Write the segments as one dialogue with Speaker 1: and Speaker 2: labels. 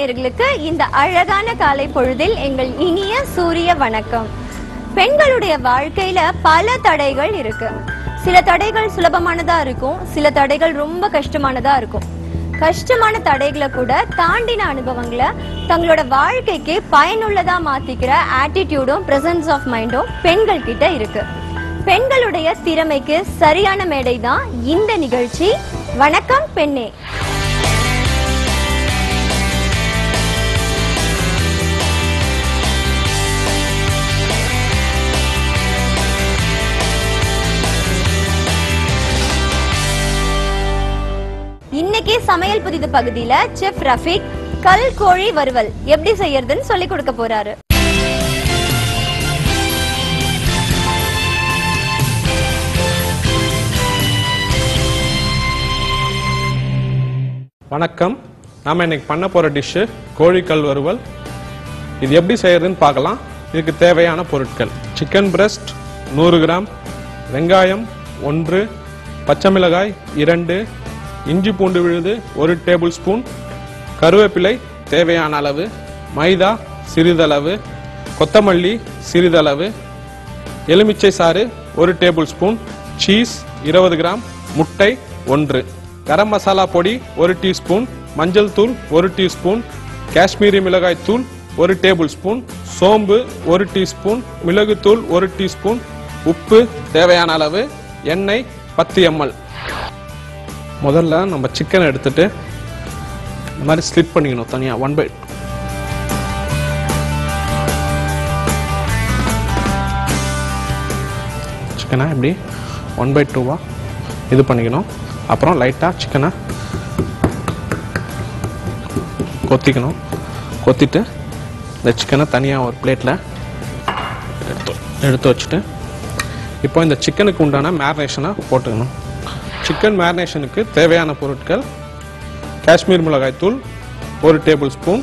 Speaker 1: நேயர்களுக்கு இந்த அழகான காலை பொழுதில் எங்கள் இனிய சூரிய வணக்கம். பெண்களுடைய வாழ்க்கையில பல தடைகள் இருக்கு. சில தடைகள் சுலபமானதா இருக்கும், சில தடைகள் ரொம்ப கஷ்டமானதா இருக்கும். கஷ்டமான தடைகளை கூட தாண்டின அனுபவங்களை தங்களோட வாழ்க்கைக்கு பயனுள்ளதா மாத்திக்கிற ஆட்டிடியூடும் பிரசன்ஸ் ஆஃப் மைண்டும் பெண்கள் கிட்ட இருக்கு. பெண்களுடைய திறமைக்கு சரியான மேடை தான் இந்த நிகழ்ச்சி. வணக்கம் பெண்ணே. இன்னைக்கு சமையல் புதிது பகுதியில செஃப் ரஃபீக் கல் கோழி வறுவல் எப்படி செய்யறதுன்னு சொல்லி கொடுக்க போறாரு.
Speaker 2: வணக்கம். நாம இன்னைக்கு பண்ண போற டிஷ் கோழி கல் வறுவல். இது எப்படி செய்யறதுன்னு பார்க்கலாம். இதுக்கு தேவையான பொருட்கள்: சிக்கன் பிரஸ்ட் 100 கிராம், வெங்காயம் 1, பச்சை மிளகாய் 2, இஞ்சி பூண்டு விழுது 1 டேபிள் ஸ்பூன், கருவேப்பிலை தேவையான அளவு, மைதா சிறிதளவு, கொத்தமல்லி சிறிதளவு, எலுமிச்சை சாறு 1 டேபிள் ஸ்பூன், சீஸ் 20 கிராம், முட்டை 1, கரம் மசாலா பொடி 1 டீஸ்பூன், மஞ்சள் தூள் 1 டீஸ்பூன், காஷ்மீரி மிளகாய் தூள் 1 டேபிள் ஸ்பூன், சோம்பு 1 டீஸ்பூன், மிளகுத்தூள் 1 டீஸ்பூன், உப்பு தேவையான அளவு, எண்ணெய் 10 ml. முதல்ல நம்ம சிக்கனை எடுத்துட்டு இந்த மாதிரி ஸ்லிப் பண்ணிக்கணும் தனியா 1/2. சிக்கனை இப்படி 1/2 இது பண்ணிக்கணும். அப்புறம் லைட்டா சிக்கனை கொத்திக்கணும். கொத்திட்டு இந்த சிக்கனை தனியா ஒரு பிளேட்ல எடுத்து வச்சுட்டு இப்போ இந்த சிக்கனுக்கு உண்டான மேரினேஷனை போட்டுக்கணும். சிக்கன் மேரினேஷனுக்கு தேவையான பொருட்கள்: காஷ்மீர் மிளகாய் தூள் 1 டேபிள் ஸ்பூன்,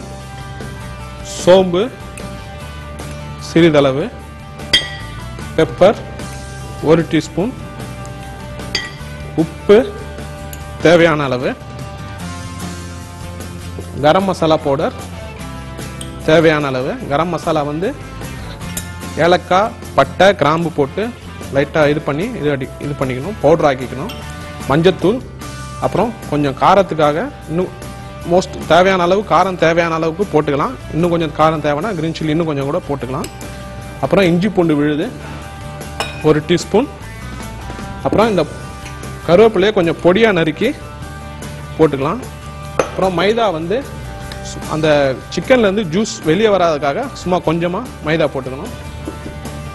Speaker 2: சோம்பு சிறிதளவு, பெப்பர் 1 டீஸ்பூன், உப்பு தேவையான அளவு, கரம் மசாலா பவுடர் தேவையான அளவு. கரம் மசாலா வந்து ஏலக்காய், பட்டை, கிராம்பு போட்டு லைட்டாக இது பண்ணி இது பண்ணிக்கணும், பவுடர் ஆக்கிக்கணும். மஞ்சத்தூள், அப்புறம் கொஞ்சம் காரத்துக்காக இன்னும் தேவையான அளவு காரம் தேவையான அளவுக்கு போட்டுக்கலாம். இன்னும் கொஞ்சம் காரம் தேவைன்னா கிரீன் சில்லி இன்னும் கொஞ்சம் கூட போட்டுக்கலாம். அப்புறம் இஞ்சி பூண்டு விழுது 1 டீஸ்பூன். அப்புறம் இந்த கருவேப்பிலையை கொஞ்சம் பொடியாக நறுக்கி போட்டுக்கலாம். அப்புறம் மைதா வந்து அந்த சிக்கன்லேருந்து ஜூஸ் வெளியே வராதுக்காக சும்மா கொஞ்சமாக மைதா போட்டுக்கணும்.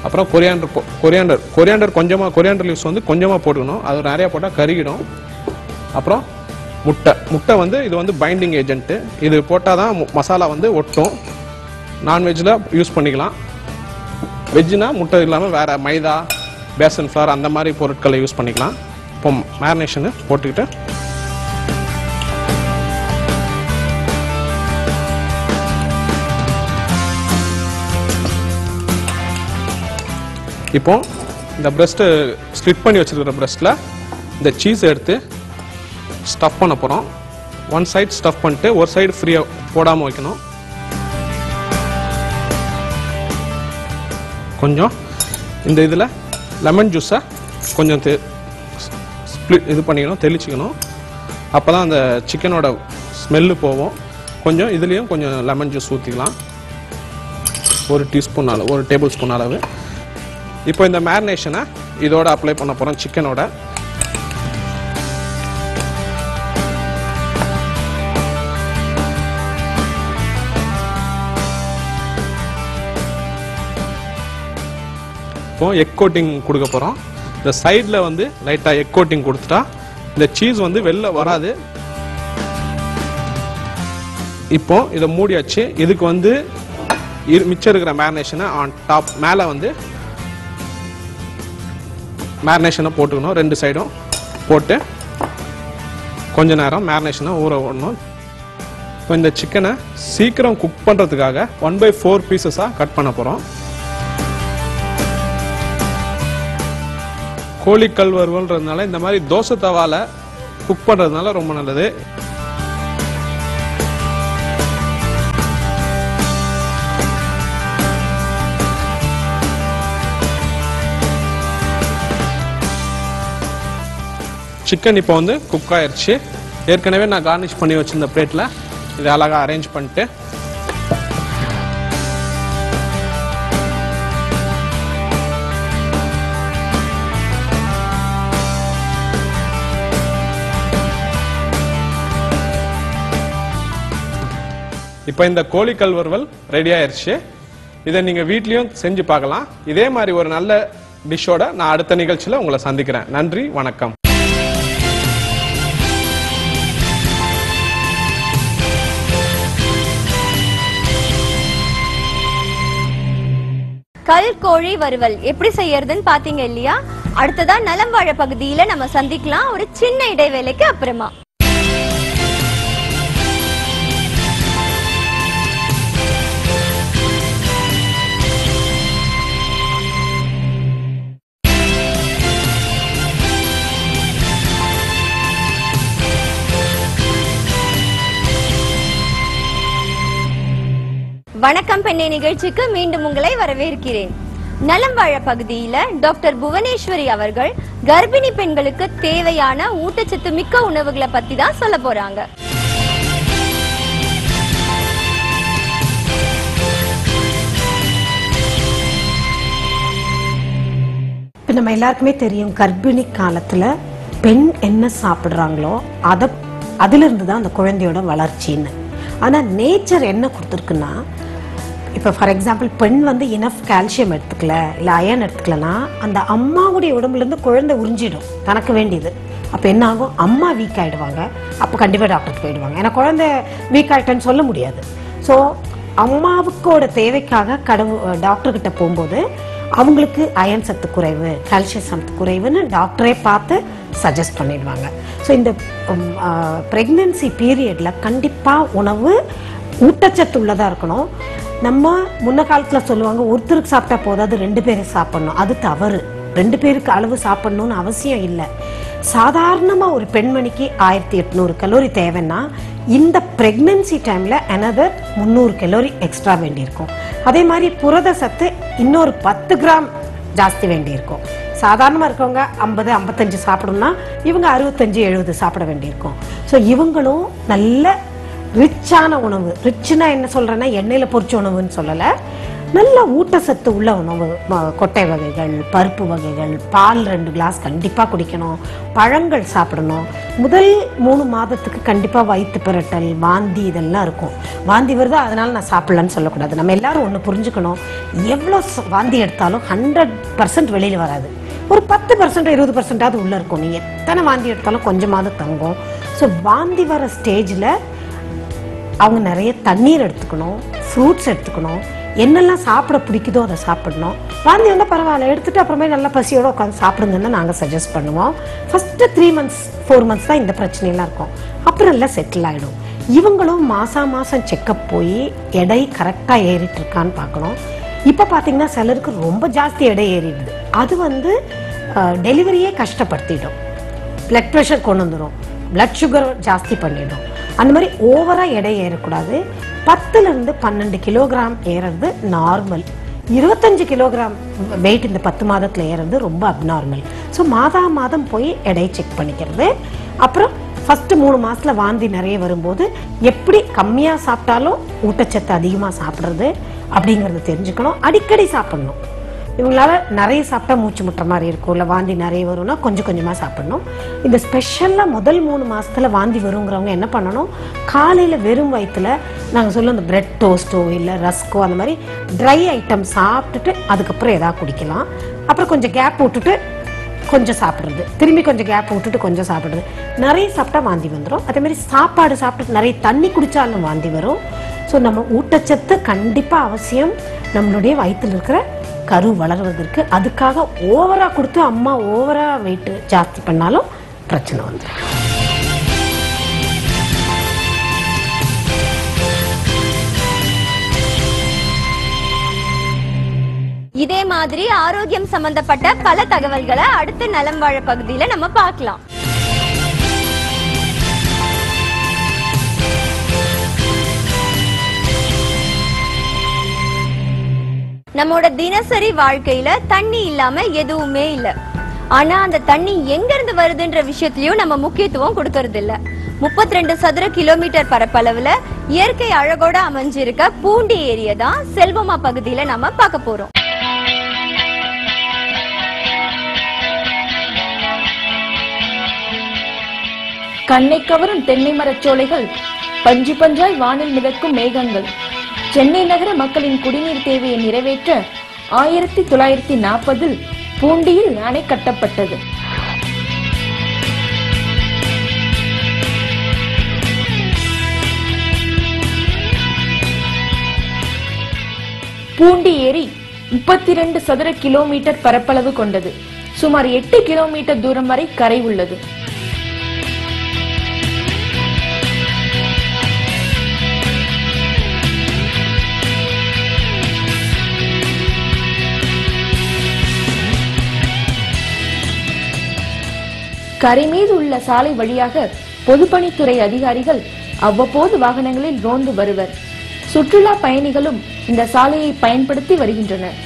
Speaker 2: அப்புறம் கொரியாண்டர் கொரியாண்டர் லீவ்ஸ் வந்து கொஞ்சமாக போட்டுக்கணும். அது நிறையா போட்டால் கருகிடும். அப்புறம் முட்டை வந்து இது வந்து பைண்டிங் ஏஜென்ட்டு. இது போட்டால் தான் மசாலா வந்து ஒட்டும். நான்வெஜ்ஜில் யூஸ் பண்ணிக்கலாம். வெஜ்ஜுனா முட்டை இல்லாமல் வேறு மைதா, பேசன் ஃப்ளார் அந்த மாதிரி பொருட்களை யூஸ் பண்ணிக்கலாம். இப்போ மேரினேஷனு போட்டுக்கிட்டு இப்போ இந்த பிரஸ்ட்டு ஸ்லிட் பண்ணி வச்சிருக்கிற பிரஸ்ட்டில் இந்த சீஸ் எடுத்து ஸ்டஃப் பண்ண போகிறோம். 1 சைடு ஸ்டஃப் பண்ணிட்டு ஒரு சைடு ஃப்ரீயாக போடாமல் வைக்கணும். கொஞ்சம் இந்த இதில் லெமன் ஜூஸை கொஞ்சம் இது பண்ணிக்கணும், தெளிச்சிக்கணும். அப்போ தான் அந்த சிக்கனோட ஸ்மெல்லு போகும். கொஞ்சம் இதுலேயும் கொஞ்சம் லெமன் ஜூஸ் ஊற்றிக்கலாம். 1 டீஸ்பூன் அளவு, 1 டேபிள் ஸ்பூன் அளவு. இப்போ இந்த மேரினேஷனை இதோட அப்ளை பண்ண போகிறோம் சிக்கனோட. இப்போ எக் கோட்டிங் கொடுக்க போகிறோம். இந்த சைடில் வந்து லைட்டாக எக் கோட்டிங் கொடுத்துட்டா இந்த சீஸ் வந்து வெளில வராது. இப்போ இதை மூடியாச்சு. இதுக்கு வந்து மிச்சம் இருக்கிற மேரினேஷனை ஆன் டாப் மேலே வந்து மேரினேஷனை போட்டுக்கணும். 2 சைடும் போட்டு கொஞ்ச நேரம் மேரினேஷனை ஊற விடணும். இப்போ இந்த சிக்கனை சீக்கிரம் குக் பண்ணுறதுக்காக 1/4 பீசஸாக கட் பண்ண போகிறோம். கோழிக்கல் வறுவல்ன்றதுனால இந்த மாதிரி தோசை தவால குக் பண்ணுறதுனால ரொம்ப நல்லது. சிக்கன் இப்போ வந்து குக் ஆயிடுச்சு. ஏற்கனவே நான் கார்னிஷ் பண்ணி வச்சிருந்த பிளேட்டில் இதை அழகாக அரேஞ்ச் பண்ணிட்டு இப்போ இந்த கோழிக்கல் வறுவல் ரெடி ஆயிடுச்சு. இதை நீங்கள் வீட்லேயும் செஞ்சு பார்க்கலாம். இதே மாதிரி ஒரு நல்ல டிஷ்ஷோட நான் அடுத்த நிகழ்ச்சியில் உங்களை சந்திக்கிறேன். நன்றி, வணக்கம்.
Speaker 1: கல் கோழி வறுவல் எப்படி செய்யறதுன்னு பாத்தீங்க இல்லையா? அடுத்ததா நலம் வாழ பகுதியில நம்ம சந்திக்கலாம் ஒரு சின்ன இடைவேளைக்கு அப்புறமா. வணக்கம் பெண்ணே நிகழ்ச்சிக்கு மீண்டும் உங்களை வரவேற்கிறேன். நலம் வாழ பகுதியில டாக்டர் புவனேஸ்வரி அவர்கள் கர்ப்பிணி பெண்களுக்கு தேவையான ஊட்டச்சத்து மிக்க உணவுகளை பத்தி தான் சொல்ல போறாங்க.
Speaker 3: இப்போ நம்ம எல்லாருக்குமே தெரியும், கர்ப்பிணி காலத்துல பெண் என்ன சாப்பிட்றாங்களோ அதிலிருந்து தான் அந்த குழந்தையோட வளர்ச்சின்னு. ஆனால் நேச்சர் என்ன கொடுத்துருக்குன்னா, இப்போ ஃபார் எக்ஸாம்பிள் பெண் வந்து இனஃப் கால்சியம் எடுத்துக்கல, இல்லை அயன் எடுத்துக்கலன்னா அந்த அம்மாவுடைய உடம்புலேருந்து குழந்தை உறிஞ்சிடும் தனக்கு வேண்டியது. அப்போ என்ன ஆகும், அம்மா வீக் ஆகிடுவாங்க. அப்போ கண்டிப்பாக டாக்டருக்கு போயிடுவாங்க. ஏன்னா குழந்தை வீக் ஆகிட்டேன்னு சொல்ல முடியாது. ஸோ அம்மாவுக்கோட தேவைக்காக டாக்டர்கிட்ட போகும்போது அவங்களுக்கு அயன் சத்து குறைவு, கால்சியம் சத்து குறைவுன்னு டாக்டரே பார்த்து சஜஸ்ட் பண்ணிடுவாங்க. ஸோ இந்த ப்ரெக்னென்சி பீரியடில் கண்டிப்பாக உணவு ஊட்டச்சத்து உள்ளதாக இருக்கணும். நம்ம முன்ன காலத்தில் சொல்லுவாங்க, ஒருத்தருக்கு சாப்பிட்டா போதாது 2 பேருக்கு சாப்பிடணும். அது தவறு. 2 பேருக்கு அளவு சாப்பிடணும்னு அவசியம் இல்லை. சாதாரணமாக ஒரு பெண்மணிக்கு 1800 கலோரி தேவைன்னா இந்த ப்ரெக்னென்சி டைமில் another 300 கலோரி எக்ஸ்ட்ரா வேண்டியிருக்கும். அதே மாதிரி புரத சத்து இன்னொரு 10 கிராம் ஜாஸ்தி வேண்டியிருக்கும். சாதாரணமாக இருக்கவங்க 50-55 சாப்பிடணும்னா இவங்க 65-70 சாப்பிட வேண்டியிருக்கும். ஸோ இவங்களும் நல்ல ரிச்சான உணவு, ரிச்சுனா என்ன சொல்கிறேன்னா எண்ணெயில் பொரிச்ச உணவுன்னு சொல்லலை, நல்ல ஊட்டச்சத்து உள்ள உணவு, கொட்டை வகைகள், பருப்பு வகைகள், பால் 2 கிளாஸ் கண்டிப்பாக குடிக்கணும், பழங்கள் சாப்பிடணும். முதல் 3 மாதத்துக்கு கண்டிப்பாக வயிற்று பிரட்டல், வாந்தி இதெல்லாம் இருக்கும். வாந்தி வருதா அதனால நான் சாப்பிடலன்னு சொல்லக்கூடாது. நம்ம எல்லாரும் ஒன்று புரிஞ்சுக்கணும், எவ்வளோ வாந்தி எடுத்தாலும் 100% வெளியில் வராது. ஒரு 10% 20% உள்ளே இருக்கும். நீங்கள் எத்தனை வாந்தி எடுத்தாலும் கொஞ்சமாவது தங்கும். ஸோ வாந்தி வர ஸ்டேஜில் அவங்க நிறைய தண்ணீர் எடுத்துக்கணும், ஃப்ரூட்ஸ் எடுத்துக்கணும், என்னெல்லாம் சாப்பிட பிடிக்குதோ அதை சாப்பிடணும். வாந்தி வந்தால் பரவாயில்ல, எடுத்துகிட்டு அப்புறமே நல்லா பசியோடு உட்காந்து சாப்பிடுங்கன்னு நாங்கள் சஜஸ்ட் பண்ணுவோம். ஃபஸ்ட்டு 3 months 4 months தான் இந்த பிரச்சனைலாம் இருக்கும். அப்புறம் எல்லாம் செட்டில் ஆகிடும். இவங்களும் மாதம் செக்கப் போய் எடை கரெக்டாக ஏறிட்டு இருக்கான்னு பார்க்கணும். இப்போ பார்த்தீங்கன்னா சிலருக்கு ரொம்ப ஜாஸ்தி எடை ஏறிடுது. அது வந்து டெலிவரியே கஷ்டப்படுத்திடும். பிளட் ப்ரெஷர் கொண்டு வந்துடும், பிளட் சுகர் ஜாஸ்தி பண்ணிடும். அந்த மாதிரி ஓவராக எடை ஏறக்கூடாது. 10லேருந்து 12 கிலோகிராம் ஏறுறது நார்மல். 25 கிலோகிராம் வெயிட் இந்த 10 மாதத்தில் ஏறுறது ரொம்ப அப்நார்மல். ஸோ மாதம் போய் எடையை செக் பண்ணிக்கிறது. அப்புறம் ஃபஸ்ட்டு 3 மாதத்தில் வாந்தி நிறைய வரும்போது எப்படி கம்மியாக சாப்பிட்டாலும் ஊட்டச்சத்து அதிகமாக சாப்பிட்றது அப்படிங்கிறத தெரிஞ்சுக்கணும். அடிக்கடி சாப்பிடணும். இவங்களால நிறைய சாப்பிட்டா மூச்சு முட்டுற மாதிரி இருக்கும், இல்லை வாந்தி நிறைய வரும்னா கொஞ்சமாக சாப்பிடணும். இந்த ஸ்பெஷலாக முதல் 3 மாதத்தில் வாந்தி வருங்கிறவங்க என்ன பண்ணணும், காலையில் வெறும் வயிற்றுல நாங்கள் சொல்ல இந்த பிரெட் டோஸ்ட்டோ இல்லை ரஸ்கோ அந்த மாதிரி ட்ரை ஐட்டம் சாப்பிட்டுட்டு அதுக்கப்புறம் எதாவது குடிக்கலாம். அப்புறம் கொஞ்சம் கேப் விட்டுட்டு கொஞ்சம் சாப்பிட்றது, திரும்பி கொஞ்சம் கேப் விட்டுட்டு கொஞ்சம் சாப்பிட்றது. நிறைய சாப்பிட்டா வாந்தி வந்துடும். அதேமாதிரி சாப்பாடு சாப்பிட்டு நிறைய தண்ணி குடித்தாலும் வாந்தி வரும். ஸோ நம்ம ஊட்டச்சத்து கண்டிப்பாக அவசியம் நம்மளுடைய வயிற்றில் இருக்கிற கரு வளர்வதற்கு. அதுக்காக ஓவராக கொடுத்து அம்மா ஓவராக வெயிட் ஜாஸ்தி பண்ணாலும் பிரச்சனை வந்துடும்.
Speaker 1: இதே மாதிரி ஆரோக்கியம் சம்பந்தப்பட்ட பல தகவல்களை அடுத்த நலம் வாழ பகுதியில நம்ம பார்க்கலாம். நம்மோட தினசரி வாழ்க்கையில தண்ணி இல்லாம எதுவுமே இல்ல. ஆனா அந்த தண்ணி எங்க இருந்து வருதுன்ற விஷயத்திலயும் நம்ம முக்கியத்துவம் கொடுக்கறது இல்ல. 32 சதுர கிலோமீட்டர் பரப்பளவுல இயற்கை அழகோட அமைஞ்சிருக்க பூண்டி ஏரியா தான் செல்வமா பகுதியில நம்ம பார்க்க போறோம்.
Speaker 4: கண்ணை கவரும் தென்னை மரச்சோலைகள், பஞ்சு பஞ்சாய் வானில் மிதக்கும் மேகங்கள். சென்னை நகர மக்களின் குடிநீர் தேவையை நிறைவேற்ற 1940 பூண்டியில் அணை கட்டப்பட்டது. பூண்டி ஏரி 32 சதுர கிலோமீட்டர் பரப்பளவு கொண்டது. சுமார் 8 கிலோமீட்டர் தூரம் வரை கரை உள்ளது. கரை மீது உள்ள சாலை வழியாக பொதுப்பணித்துறை அதிகாரிகள் அவ்வப்போது வாகனங்களில் ரோந்து வருவர். சுற்றுலா பயணிகளும் இந்த சாலையை பயன்படுத்தி வருகின்றனர்.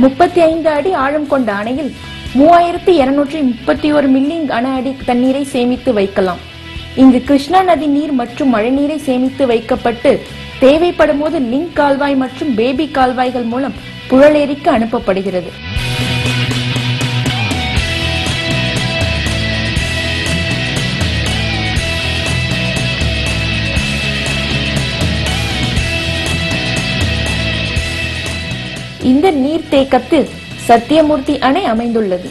Speaker 4: (35 அடி ஆழம் கொண்ட அணையில் 3231 மில்லியன் கன அடி தண்ணீரை சேமித்து வைக்கலாம். இங்கு கிருஷ்ணா நதி நீர் மற்றும் மழைநீரை சேமித்து வைக்கப்பட்டு தேவைப்படும் போது லிங்க் கால்வாய் மற்றும் பேபி கால்வாய்கள் மூலம் புழலேரிக்கு அனுப்பப்படுகிறது. இந்த நீர்த்தேக்கத்தில் சத்தியமூர்த்தி அணை அமைந்துள்ளது.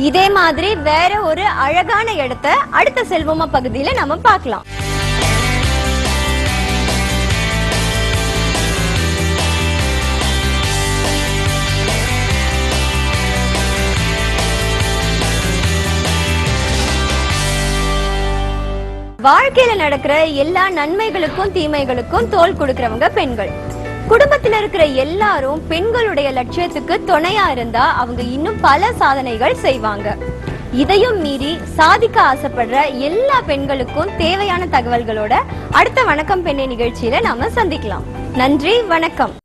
Speaker 1: இதே மாதிரி வேற ஒரு அழகான இடத்தை அடுத்த செல்வமா பகுதியில நம்ம பார்க்கலாம். வாழ்க்கையில நடக்கிற எல்லா நன்மைகளுக்கும் தீமைகளுக்கும் தோள் கொடுக்கிறவங்க பெண்கள். குடும்பத்துல இருக்கிற எல்லாரும் பெண்களுடைய லட்சியத்துக்கு துணையா இருந்தா அவங்க இன்னும் பல சாதனைகள் செய்வாங்க. இதையும் மீறி சாதிக்க ஆசைப்படுற எல்லா பெண்களுக்கும் தேவையான தகவல்களோட அடுத்த வணக்கம் பெண்ணே நிகழ்ச்சியில நாம சந்திக்கலாம். நன்றி, வணக்கம்.